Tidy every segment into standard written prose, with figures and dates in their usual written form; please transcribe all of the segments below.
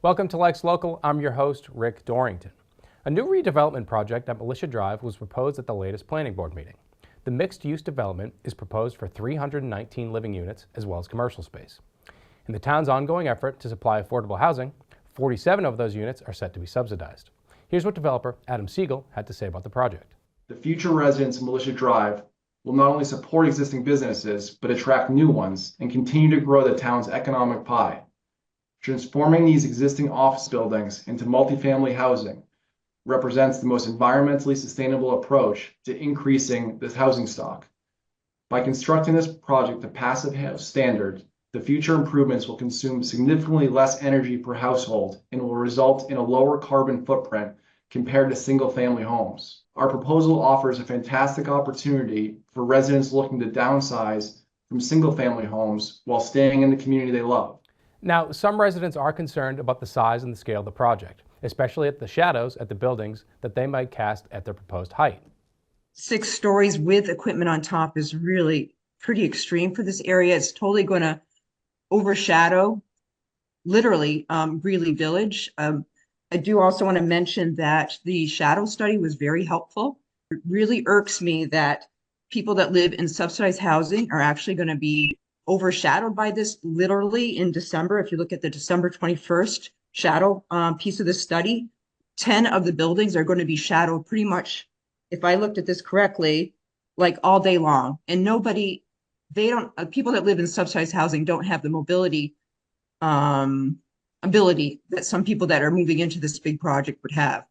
Welcome to LexLocal. I'm your host, Rick Dorrington. A new redevelopment project at Militia Drive was proposed at the latest planning board meeting. The mixed-use development is proposed for 319 living units as well as commercial space. In the town's ongoing effort to supply affordable housing, 47 of those units are set to be subsidized. Here's what developer Adam Siegel had to say about the project. The future residents of Militia Drive will not only support existing businesses, but attract new ones and continue to grow the town's economic pie. Transforming these existing office buildings into multifamily housing represents the most environmentally sustainable approach to increasing this housing stock. By constructing this project to passive house standard, the future improvements will consume significantly less energy per household and will result in a lower carbon footprint compared to single-family homes. Our proposal offers a fantastic opportunity for residents looking to downsize from single-family homes while staying in the community they love. Now, some residents are concerned about the size and the scale of the project, especially at the shadows at the buildings that they might cast at their proposed height. 6 stories with equipment on top is really pretty extreme for this area. It's totally going to overshadow, literally, Greeley Village. I do also want to mention that the shadow study was very helpful. It really irks me that people that live in subsidized housing are actually going to be overshadowed by this literally in December. If you look at the December 21st shadow piece of the study, 10 of the buildings are going to be shadowed pretty much, if I looked at this correctly, like all day long. And people that live in subsidized housing don't have the mobility ability that some people that are moving into this big project would have.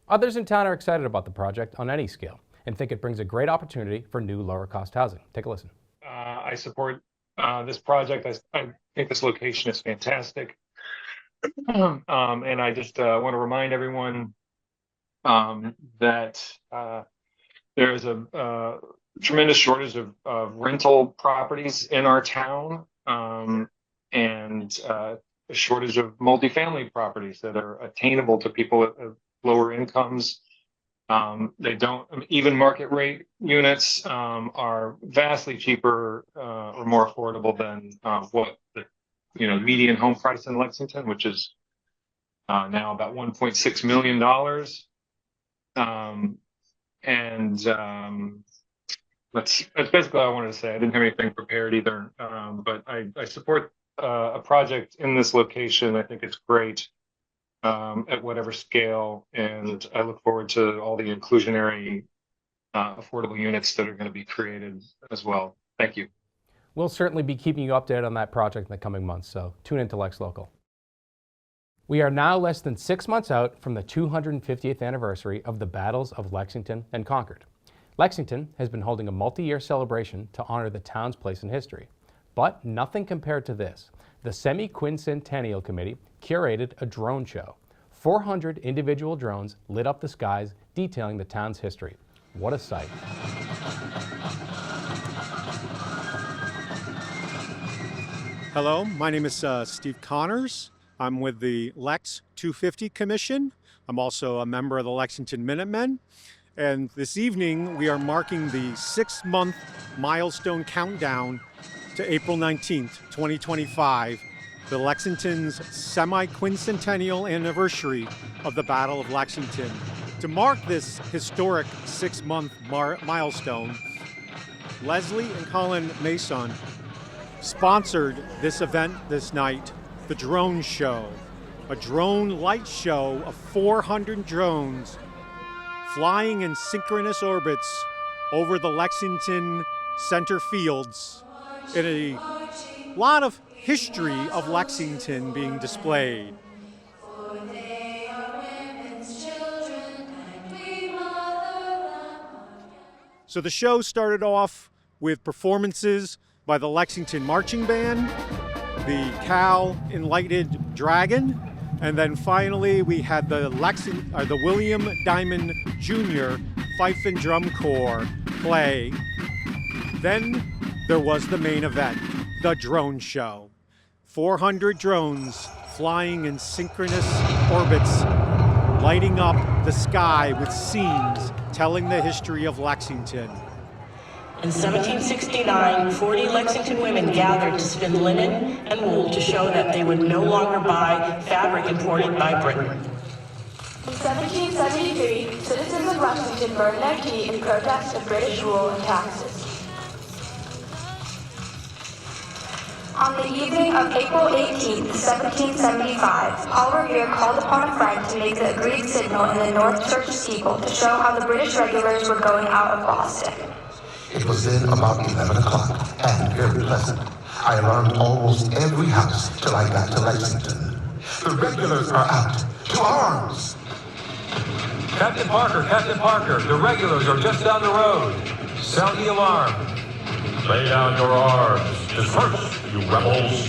Others in town are excited about the project on any scale and think it brings a great opportunity for new lower cost housing. Take a listen. I support this project. I think this location is fantastic. And I just want to remind everyone that there's a tremendous shortage of rental properties in our town, and a shortage of multifamily properties that are attainable to people at lower incomes. They don't, even market rate units are vastly cheaper or more affordable than what the median home price in Lexington, which is now about $1.6 million. That's basically all I wanted to say. I didn't have anything prepared either, but I support a project in this location. I think it's great at whatever scale, and I look forward to all the inclusionary affordable units that are going to be created as well. Thank you. We'll certainly be keeping you updated on that project in the coming months, so tune into LexLocal. We are now less than 6 months out from the 250th anniversary of the Battles of Lexington and Concord. Lexington has been holding a multi-year celebration to honor the town's place in history. But nothing compared to this. The Semi-Quincentennial Committee curated a drone show. 400 individual drones lit up the skies, detailing the town's history. What a sight. Hello, my name is Steve Connors. I'm with the Lex 250 Commission. I'm also a member of the Lexington Minutemen. And this evening, we are marking the 6-month milestone countdown to April 19th, 2025, the Lexington's semi-quincentennial anniversary of the Battle of Lexington. To mark this historic 6-month milestone, Leslie and Colin Mason sponsored this event this night, the drone show, a drone light show of 400 drones flying in synchronous orbits over the Lexington center fields, in a lot of history of Lexington being displayed. So the show started off with performances by the Lexington Marching Band, the Cal Enlightened Dragon, and then finally we had the William Diamond Jr. Fife and Drum Corps play. Then there was the main event, the drone show. 400 drones flying in synchronous orbits, lighting up the sky with scenes telling the history of Lexington. In 1769, 40 Lexington women gathered to spin linen and wool to show that they would no longer buy fabric imported by Britain. In 1773, citizens of Lexington burned their tea in protest of British rule and taxes. On the evening of April 18, 1775, Paul Revere called upon a friend to make the agreed signal in the North Church steeple to show how the British regulars were going out of Boston. It was then about 11 o'clock, and very pleasant. I alarmed almost every house till I got to Lexington. The regulars are out. To arms! Captain Parker, the regulars are just down the road. Sound the alarm. Lay down your arms. Disperse, you rebels.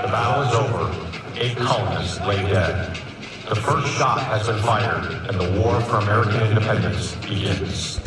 The battle is over. 8 colonists lay dead. The first shot has been fired, and the war for American independence begins.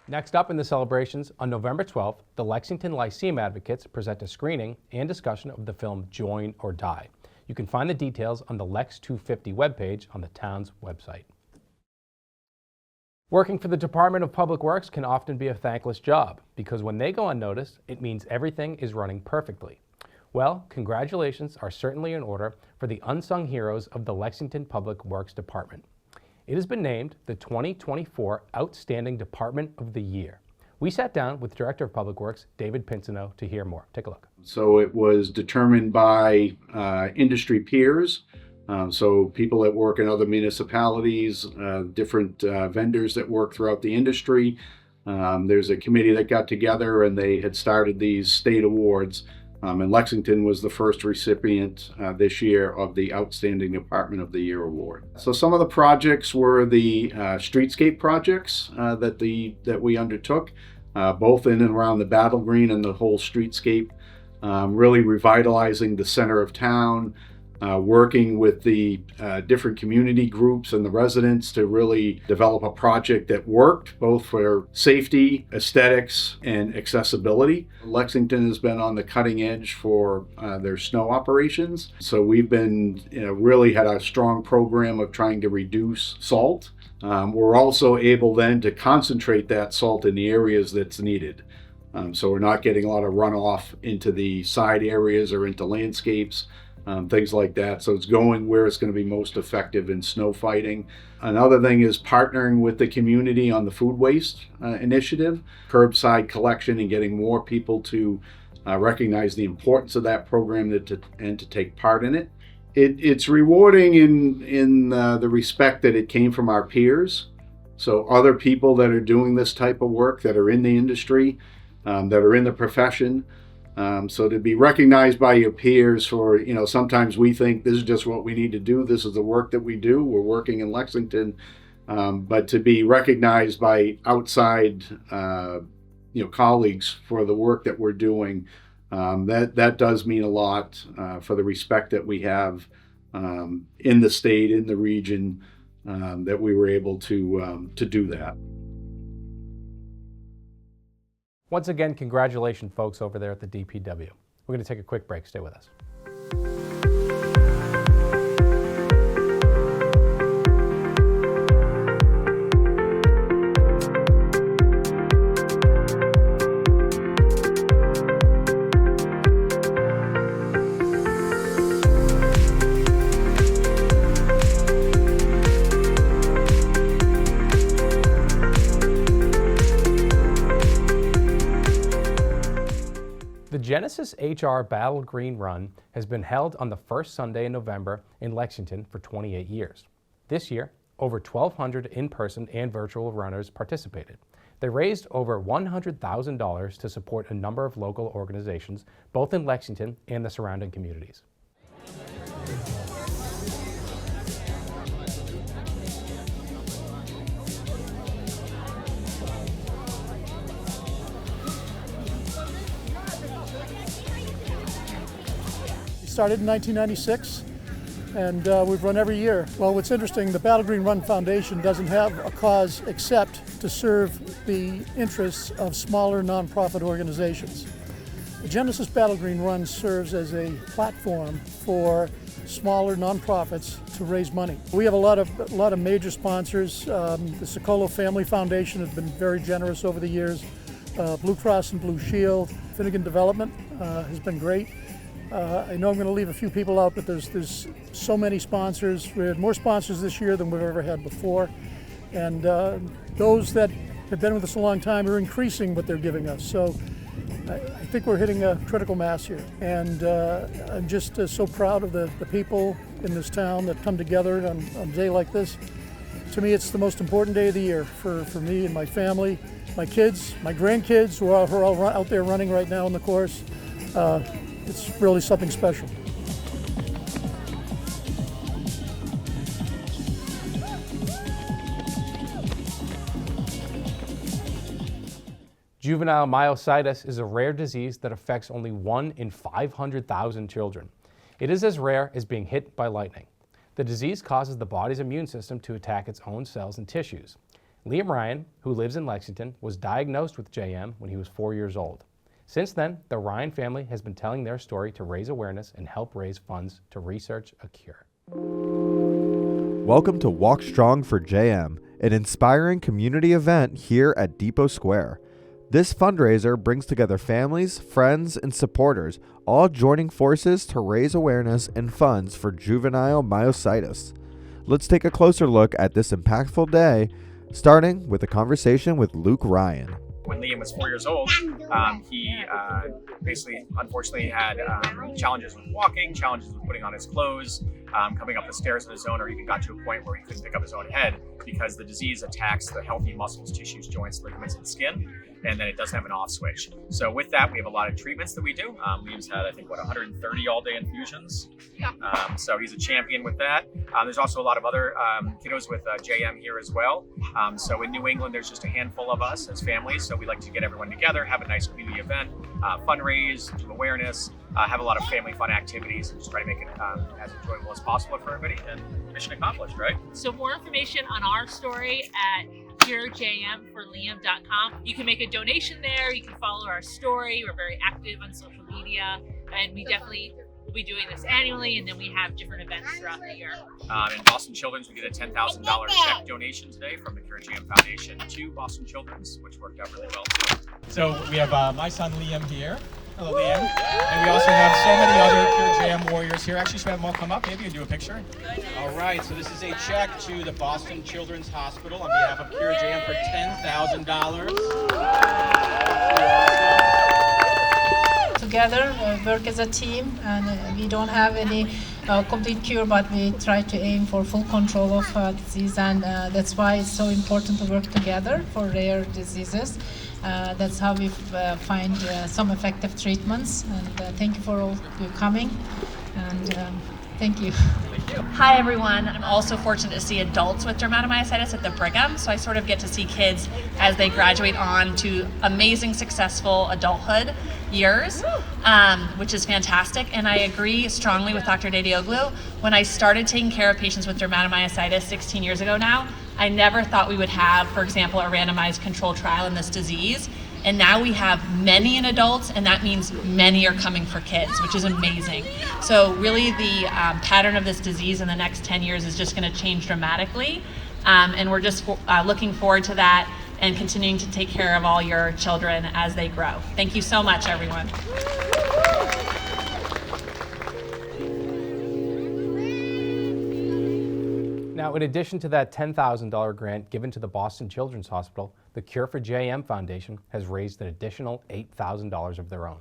Next up in the celebrations, on November 12th, the Lexington Lyceum Advocates present a screening and discussion of the film Join or Die. You can find the details on the Lex 250 webpage on the town's website. Working for the Department of Public Works can often be a thankless job, because when they go unnoticed, it means everything is running perfectly. Well, congratulations are certainly in order for the unsung heroes of the Lexington Public Works Department. It has been named the 2024 Outstanding Department of the Year. We sat down with Director of Public Works, David Pinsino, to hear more. Take a look. So it was determined by industry peers, so people that work in other municipalities, different vendors that work throughout the industry. There's a committee that got together and they had started these state awards. And Lexington was the first recipient this year of the Outstanding Department of the Year award. So some of the projects were the streetscape projects that we undertook, both in and around the Battlegreen and the whole streetscape, really revitalizing the center of town, working with the different community groups and the residents to really develop a project that worked both for safety, aesthetics, and accessibility. Lexington has been on the cutting edge for their snow operations. So we've been, really had a strong program of trying to reduce salt. We're also able then to concentrate that salt in the areas that's needed. So we're not getting a lot of runoff into the side areas or into landscapes. Things like that. So it's going where it's going to be most effective in snow fighting. Another thing is partnering with the community on the food waste initiative, curbside collection, and getting more people to recognize the importance of that program and to take part in it. It's rewarding in the respect that it came from our peers. So other people that are doing this type of work, that are in the industry, that are in the profession. So to be recognized by your peers for, sometimes we think this is just what we need to do. This is the work that we do. We're working in Lexington. But to be recognized by outside, colleagues for the work that we're doing, that does mean a lot for the respect that we have in the state, in the region, that we were able to do that. Once again, congratulations, folks, over there at the DPW. We're going to take a quick break. Stay with us. The GenesisHR Battlegreen Run has been held on the first Sunday in November in Lexington for 28 years. This year, over 1,200 in-person and virtual runners participated. They raised over $100,000 to support a number of local organizations, both in Lexington and the surrounding communities. Started in 1996, and we've run every year. Well, what's interesting, the Battlegreen Run Foundation doesn't have a cause except to serve the interests of smaller nonprofit organizations. The Genesis Battlegreen Run serves as a platform for smaller nonprofits to raise money. We have a lot of major sponsors. The Socolo Family Foundation has been very generous over the years. Blue Cross and Blue Shield, Finnegan Development has been great. I know I'm going to leave a few people out, but there's so many sponsors. We had more sponsors this year than we've ever had before. And those that have been with us a long time are increasing what they're giving us. So I think we're hitting a critical mass here. And I'm just so proud of the people in this town that come together on a day like this. To me, it's the most important day of the year for me and my family, my kids, my grandkids who are all out there running right now in the course. It's really something special. Juvenile myositis is a rare disease that affects only 1 in 500,000 children. It is as rare as being hit by lightning. The disease causes the body's immune system to attack its own cells and tissues. Liam Ryan, who lives in Lexington, was diagnosed with JM when he was 4 years old. Since then, the Ryan family has been telling their story to raise awareness and help raise funds to research a cure. Welcome to Walk Strong for JM, an inspiring community event here at Depot Square. This fundraiser brings together families, friends, and supporters, all joining forces to raise awareness and funds for juvenile myositis. Let's take a closer look at this impactful day, starting with a conversation with Luke Ryan. When Liam was 4 years old, he basically, unfortunately, had challenges with walking, challenges with putting on his clothes, coming up the stairs on his own, or even got to a point where he couldn't pick up his own head because the disease attacks the healthy muscles, tissues, joints, ligaments, and skin, and then it doesn't have an off switch. So with that, we have a lot of treatments that we do. Liam's had, I think, 130 all-day infusions. So he's a champion with that. There's also a lot of other kiddos with JM here as well. So in New England, there's just a handful of us as families. So we like to get everyone together, have a nice community event, fundraise, do awareness, have a lot of family fun activities, and just try to make it as enjoyable as possible for everybody. And mission accomplished, right? So more information on our story at curejmforliam.com. You can make a donation there. You can follow our story. We're very active on social media, and we definitely will be doing this annually, and then we have different events throughout the year. In Boston Children's, we did a $10,000 check donation today from the Cure JM Foundation to Boston Children's, which worked out really well too. So we have my son Liam here. Hello, Liam. And we also have so many other Cure JM warriors here. Actually, should we have them all come up maybe and do a picture? All right, so this is a check to the Boston Children's Hospital on behalf of Cure JM for $10,000. Together, work as a team, and we don't have any complete cure, but we try to aim for full control of disease, and that's why it's so important to work together for rare diseases. That's how we find some effective treatments, and thank you for all you coming, and thank you. Hi everyone. I'm also fortunate to see adults with dermatomyositis at the Brigham, so I sort of get to see kids as they graduate on to amazing, successful adulthood years, which is fantastic. And I agree strongly with Dr. Dedioglu. When I started taking care of patients with dermatomyositis 16 years ago now, I never thought we would have, for example, a randomized controlled trial in this disease. And now we have many in adults, and that means many are coming for kids, which is amazing. So really the pattern of this disease in the next 10 years is just going to change dramatically. And we're just looking forward to that and continuing to take care of all your children as they grow. Thank you so much, everyone. Now, in addition to that $10,000 grant given to the Boston Children's Hospital, the Cure for JM Foundation has raised an additional $8,000 of their own.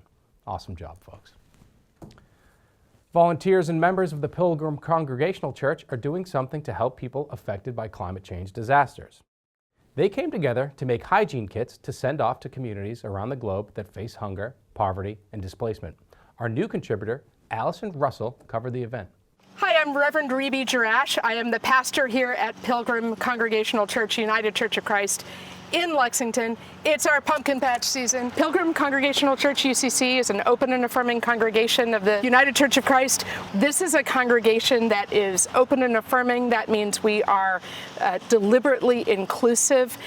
Awesome job, folks. Volunteers and members of the Pilgrim Congregational Church are doing something to help people affected by climate change disasters. They came together to make hygiene kits to send off to communities around the globe that face hunger, poverty, and displacement. Our new contributor, Allison Russell, covered the event. Hi, I'm Reverend Rebe Jerash. I am the pastor here at Pilgrim Congregational Church, United Church of Christ in Lexington. It's our pumpkin patch season. Pilgrim Congregational Church, UCC, is an open and affirming congregation of the United Church of Christ. This is a congregation that is open and affirming. That means we are deliberately inclusive.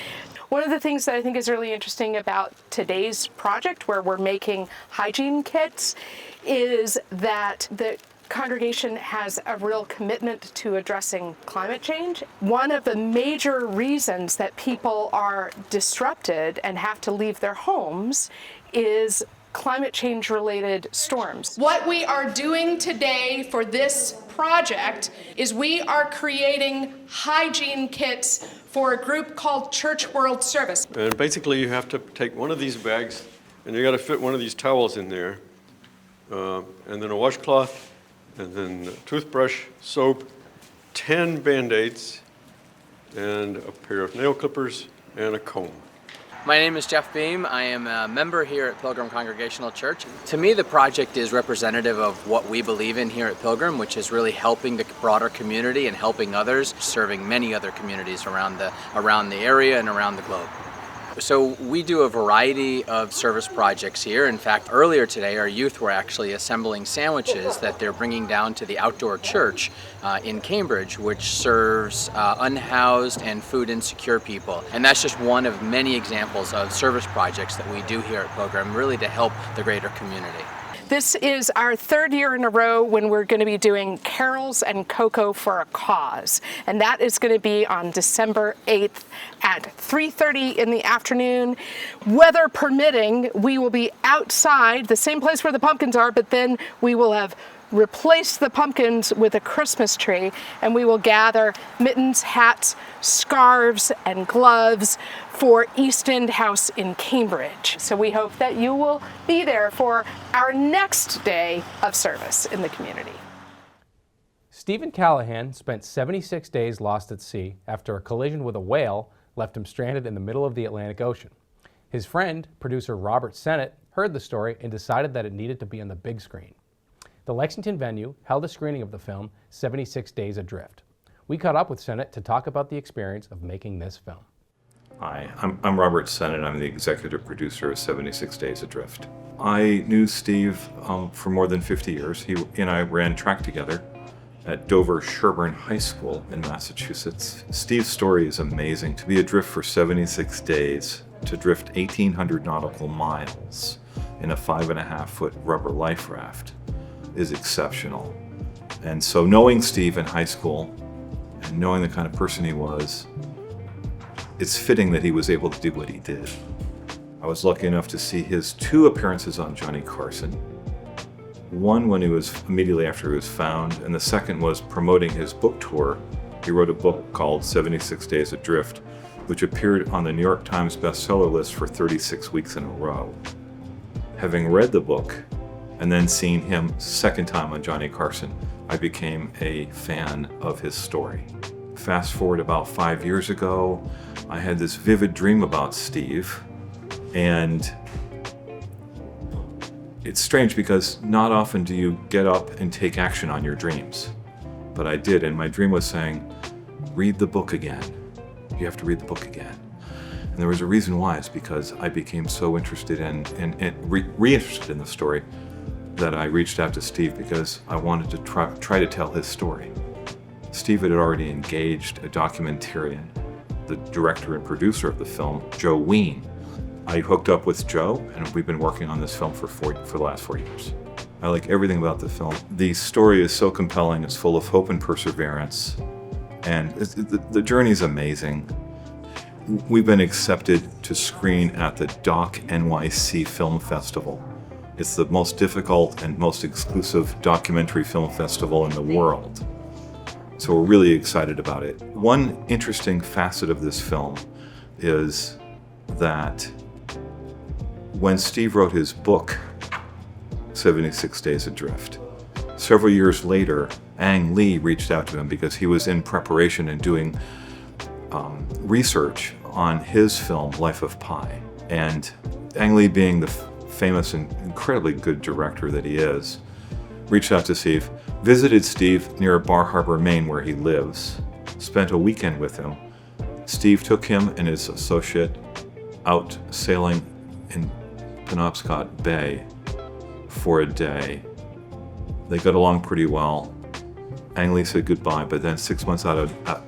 One of the things that I think is really interesting about today's project, where we're making hygiene kits, is that the congregation has a real commitment to addressing climate change. One of the major reasons that people are disrupted and have to leave their homes is climate change related storms. What we are doing today for this project is we are creating hygiene kits for a group called Church World Service. And basically you have to take one of these bags and you got to fit one of these towels in there, and then a washcloth, and then a toothbrush, soap, 10 Band-Aids, and a pair of nail clippers and a comb. My name is Jeff Beam. I am a member here at Pilgrim Congregational Church. To me, the project is representative of what we believe in here at Pilgrim, which is really helping the broader community and helping others, serving many other communities around the area and around the globe. So we do a variety of service projects here. In fact, earlier today, our youth were actually assembling sandwiches that they're bringing down to the outdoor church in Cambridge, which serves unhoused and food insecure people. And that's just one of many examples of service projects that we do here at Pilgrim, really to help the greater community. This is our third year in a row when we're going to be doing Carols and Cocoa for a Cause. And that is going to be on December 8th at 3:30 in the afternoon. Weather permitting, we will be outside, the same place where the pumpkins are, but then we will have replaced the pumpkins with a Christmas tree, and we will gather mittens, hats, scarves, and gloves for East End House in Cambridge. So we hope that you will be there for our next day of service in the community. Stephen Callahan spent 76 days lost at sea after a collision with a whale left him stranded in the middle of the Atlantic Ocean. His friend, producer Robert Sennett, heard the story and decided that it needed to be on the big screen. The Lexington venue held a screening of the film 76 Days Adrift. We caught up with Sennett to talk about the experience of making this film. Hi, I'm Robert Sennett. I'm the executive producer of 76 Days Adrift. I knew Steve for more than 50 years. He and I ran track together at Dover Sherburne High School in Massachusetts. Steve's story is amazing. To be adrift for 76 days, to drift 1,800 nautical miles in a 5.5-foot rubber life raft is exceptional. And so knowing Steve in high school and knowing the kind of person he was, it's fitting that he was able to do what he did. I was lucky enough to see his 2 appearances on Johnny Carson. One when he was immediately after he was found, and the second was promoting his book tour. He wrote a book called 76 Days Adrift, which appeared on the New York Times bestseller list for 36 weeks in a row. Having read the book and then seeing him second time on Johnny Carson, I became a fan of his story. Fast forward about 5 years ago, I had this vivid dream about Steve, and it's strange because not often do you get up and take action on your dreams. But I did, and my dream was saying, read the book again. You have to read the book again. And there was a reason why. It's because I became so interested in re-interested in the story that I reached out to Steve because I wanted to try to tell his story. Steve had already engaged a documentarian, the director and producer of the film, Joe Ween. I hooked up with Joe, and we've been working on this film for the last 4 years. I like everything about the film. The story is so compelling, it's full of hope and perseverance, and the journey is amazing. We've been accepted to screen at the Doc NYC Film Festival. It's the most difficult and most exclusive documentary film festival in the world. So we're really excited about it. One interesting facet of this film is that when Steve wrote his book, 76 Days Adrift. Several years later, Ang Lee reached out to him because he was in preparation and doing research on his film, Life of Pi. And Ang Lee, being the famous and incredibly good director that he is, reached out to Steve, visited Steve near Bar Harbor, Maine, where he lives, spent a weekend with him. Steve took him and his associate out sailing in Penobscot Bay for a day. They got along pretty well. Ang Lee said goodbye, but then 6 months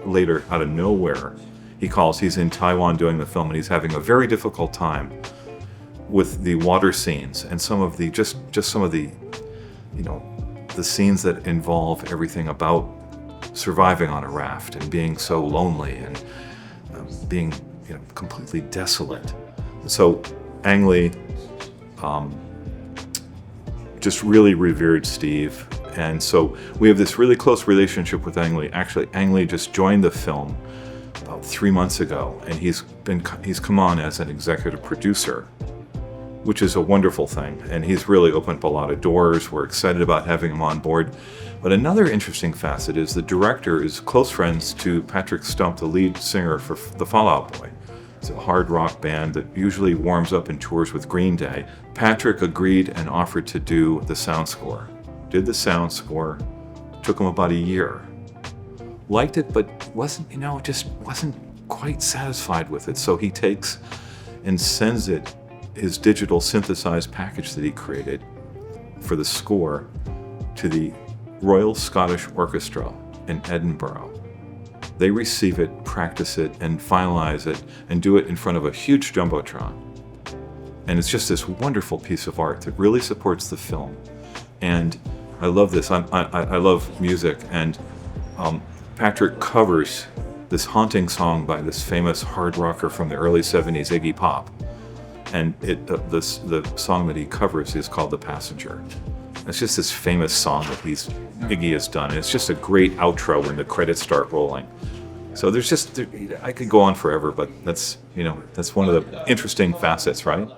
later, out of nowhere, he calls. He's in Taiwan doing the film, and he's having a very difficult time with the water scenes and some of the just some of the, the scenes that involve everything about surviving on a raft and being so lonely and being completely desolate. So Ang Lee just really revered Steve, and so we have this really close relationship with Ang Lee. Actually, Ang Lee just joined the film about 3 months ago, and he's come on as an executive producer, which is a wonderful thing, and he's really opened up a lot of doors. We're excited about having him on board. But another interesting facet is the director is close friends to Patrick Stump, the lead singer for the Fall Out Boy. It's a hard rock band that usually warms up and tours with Green Day. Patrick agreed and offered to do the sound score. Did the sound score, took him about a year. Liked it, but wasn't quite satisfied with it. So he takes and sends it, his digital synthesized package that he created for the score, to the Royal Scottish Orchestra in Edinburgh. They receive it, practice it, and finalize it, and do it in front of a huge jumbotron. And it's just this wonderful piece of art that really supports the film. And I love this. I love music, and Patrick covers this haunting song by this famous hard rocker from the early 70s, Iggy Pop. And the song that he covers is called The Passenger. It's just this famous song that Iggy has done. And it's just a great outro when the credits start rolling. So I could go on forever, but that's one of the interesting facets, right?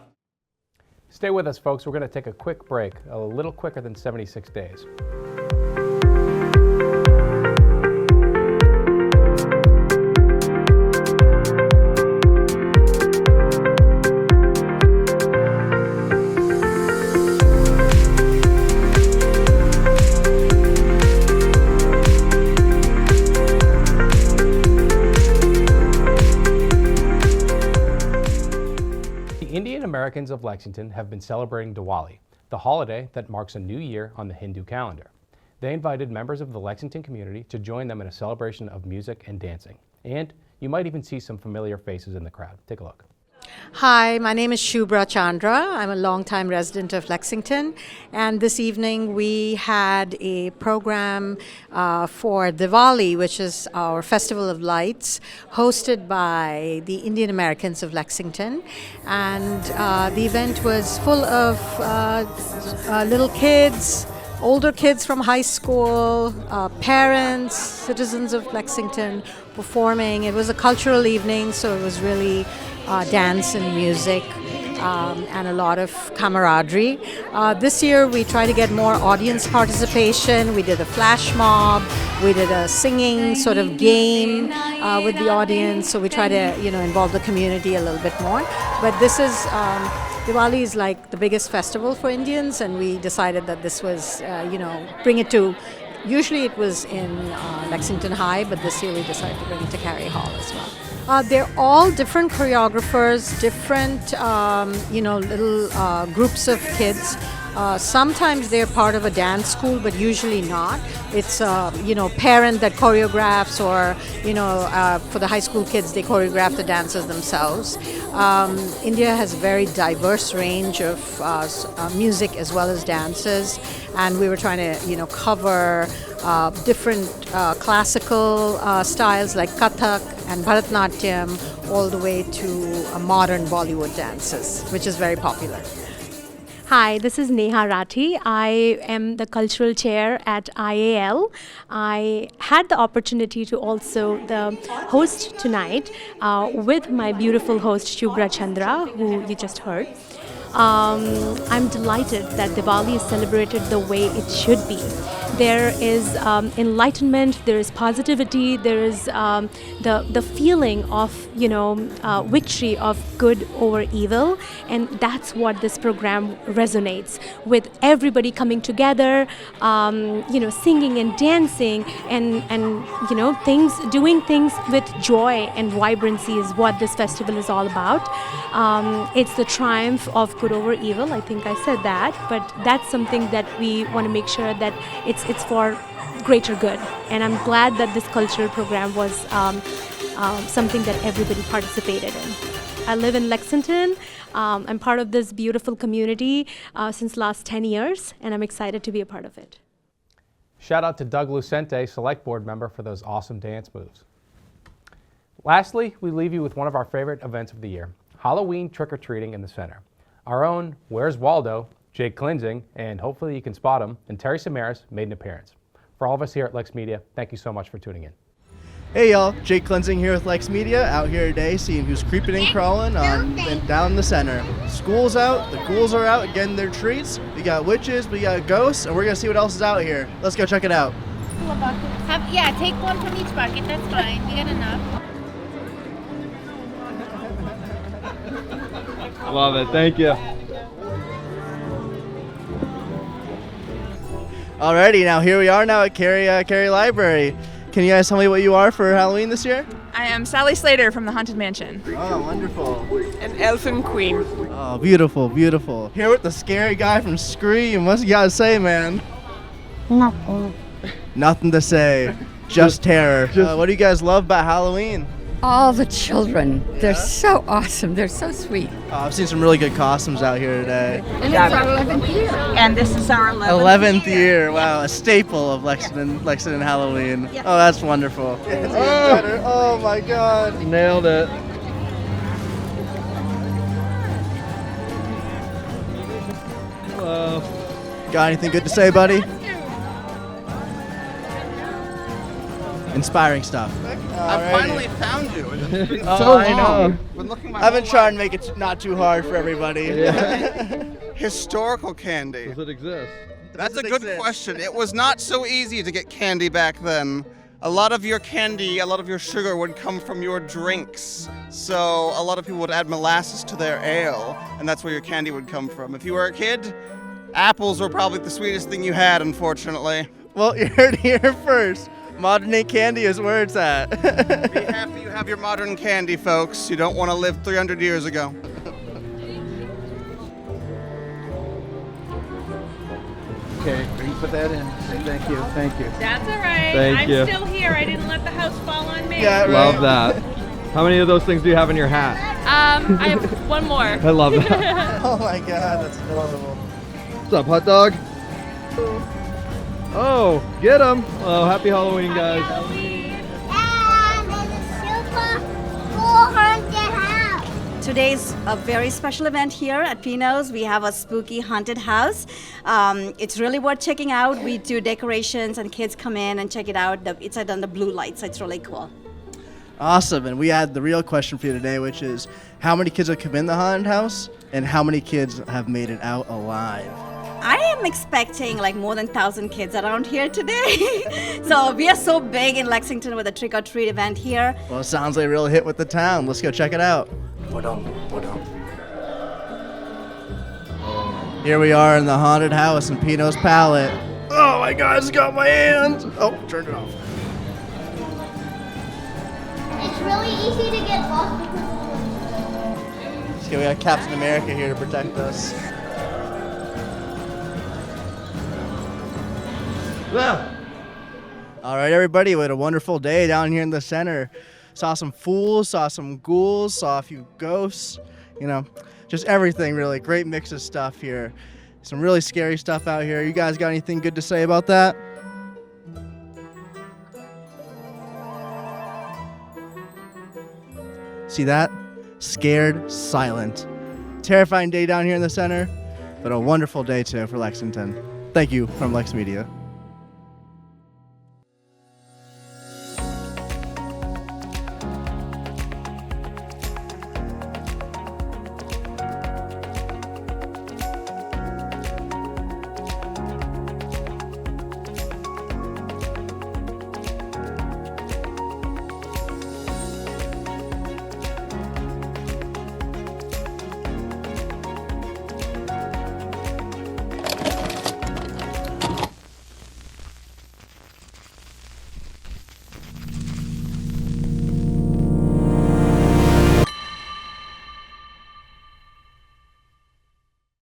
Stay with us, folks. We're going to take a quick break, a little quicker than 76 days. Indian Americans of Lexington have been celebrating Diwali, the holiday that marks a new year on the Hindu calendar. They invited members of the Lexington community to join them in a celebration of music and dancing. And you might even see some familiar faces in the crowd. Take a look. Hi, my name is Shubhra Chandra. I'm a longtime resident of Lexington, and this evening we had a program for Diwali, which is our Festival of Lights, hosted by the Indian Americans of Lexington. And the event was full of little kids, older kids from high school, parents, citizens of Lexington performing. It was a cultural evening, so it was really dance and music and a lot of camaraderie. This year we try to get more audience participation. We did a flash mob, we did a singing sort of game with the audience, so we try to involve the community a little bit more. But this is Diwali is like the biggest festival for Indians, and we decided that this was bring it to, usually it was in Lexington High, but this year we decided to bring it to Cary Hall as well. They're all different choreographers, different, little groups of kids. Sometimes they're part of a dance school, but usually not. It's parent that choreographs, or for the high school kids, they choreograph the dances themselves. India has a very diverse range of music as well as dances, and we were trying to cover different classical styles like Kathak and Bharatanatyam, all the way to modern Bollywood dances, which is very popular. Hi, this is Neha Rathi. I am the cultural chair at IAL. I had the opportunity to also the host tonight with my beautiful host Shubhra Chandra, who you just heard. I'm delighted that Diwali is celebrated the way it should be. There is enlightenment, there is positivity, there is the feeling of victory of good over evil, and that's what this program resonates with. Everybody coming together, singing and dancing, and doing things with joy and vibrancy is what this festival is all about. It's the triumph of good over evil. I think I said that, but that's something that we want to make sure that it's for greater good. And I'm glad that this cultural program was something that everybody participated in. I live in Lexington. I'm part of this beautiful community since last 10 years, and I'm excited to be a part of it. Shout out to Doug Lucente, Select Board member, for those awesome dance moves. Lastly, we leave you with one of our favorite events of the year, Halloween trick-or-treating in the center. Our own Where's Waldo, Jake Klinzing, and hopefully you can spot him, and Terry Samaras made an appearance. For all of us here at LexMedia, thank you so much for tuning in. Hey y'all, Jake Klinzing here with LexMedia, out here today seeing who's creeping and crawling down the center. School's out, the ghouls are out getting their treats, we got witches, we got ghosts, and we're gonna see what else is out here. Let's go check it out. Yeah, take one from each bucket, that's fine, we got enough. Love it, thank you. Alrighty, now here we are now at Cary Library. Can you guys tell me what you are for Halloween this year? I am Sally Slater from the Haunted Mansion. Oh, wonderful. An elfin queen. Oh, beautiful, beautiful. Here with the scary guy from Scream. What's you gotta say, man? Nothing. Nothing to say. Just terror. What do you guys love about Halloween? All the children. They're so awesome. They're so sweet. I've seen some really good costumes out here today. And it's our 11th year. And this is our 11th year. Wow, a staple of Lexington Halloween. Oh, that's wonderful. Oh my God. Nailed it. Hello. Got anything good to say, buddy? Inspiring stuff. I finally found you. It's been Oh, so I long. know. Been looking my I've been whole trying to make it not too hard for everybody. Historical candy. Does it exist? That's a good question. It was not so easy to get candy back then. A lot of your candy, a lot of your sugar would come from your drinks. So a lot of people would add molasses to their ale, and that's where your candy would come from. If you were a kid, apples were probably the sweetest thing you had, unfortunately. Well, you heard it here first. Modern day candy is where it's at. Be happy you have your modern candy, folks. You don't want to live 300 years ago. Okay, you put that in. Say thank you, thank you. That's all right. Thank you. I'm still here. I didn't let the house fall on me. Yeah, love that. How many of those things do you have in your hat? I have one more. I love that. Oh my God, that's adorable. What's up, hot dog? Oh, get him. Oh, happy Halloween, guys. Today's a very special event here at Pino's. We have a spooky haunted house. It's really worth checking out. We do decorations and kids come in and check it out. It's on the blue light, so it's really cool. Awesome, and we had the real question for you today, which is how many kids have come in the haunted house and how many kids have made it out alive? I am expecting like more than 1,000 kids around here today. So we are so big in Lexington with a trick-or-treat event here. Well, it sounds like a real hit with the town. Let's go check it out. Here we are in the haunted house in Pino's Palette. Oh my God, it's got my hands. Oh, turned it off. It's really easy to get lost Okay, we got Captain America here to protect us. All right, everybody, we had a wonderful day down here in the center. Saw some fools, saw some ghouls, saw a few ghosts, just everything really. Great mix of stuff here. Some really scary stuff out here. You guys got anything good to say about that? See that? Scared, silent. Terrifying day down here in the center, but a wonderful day too for Lexington. Thank you from LexMedia.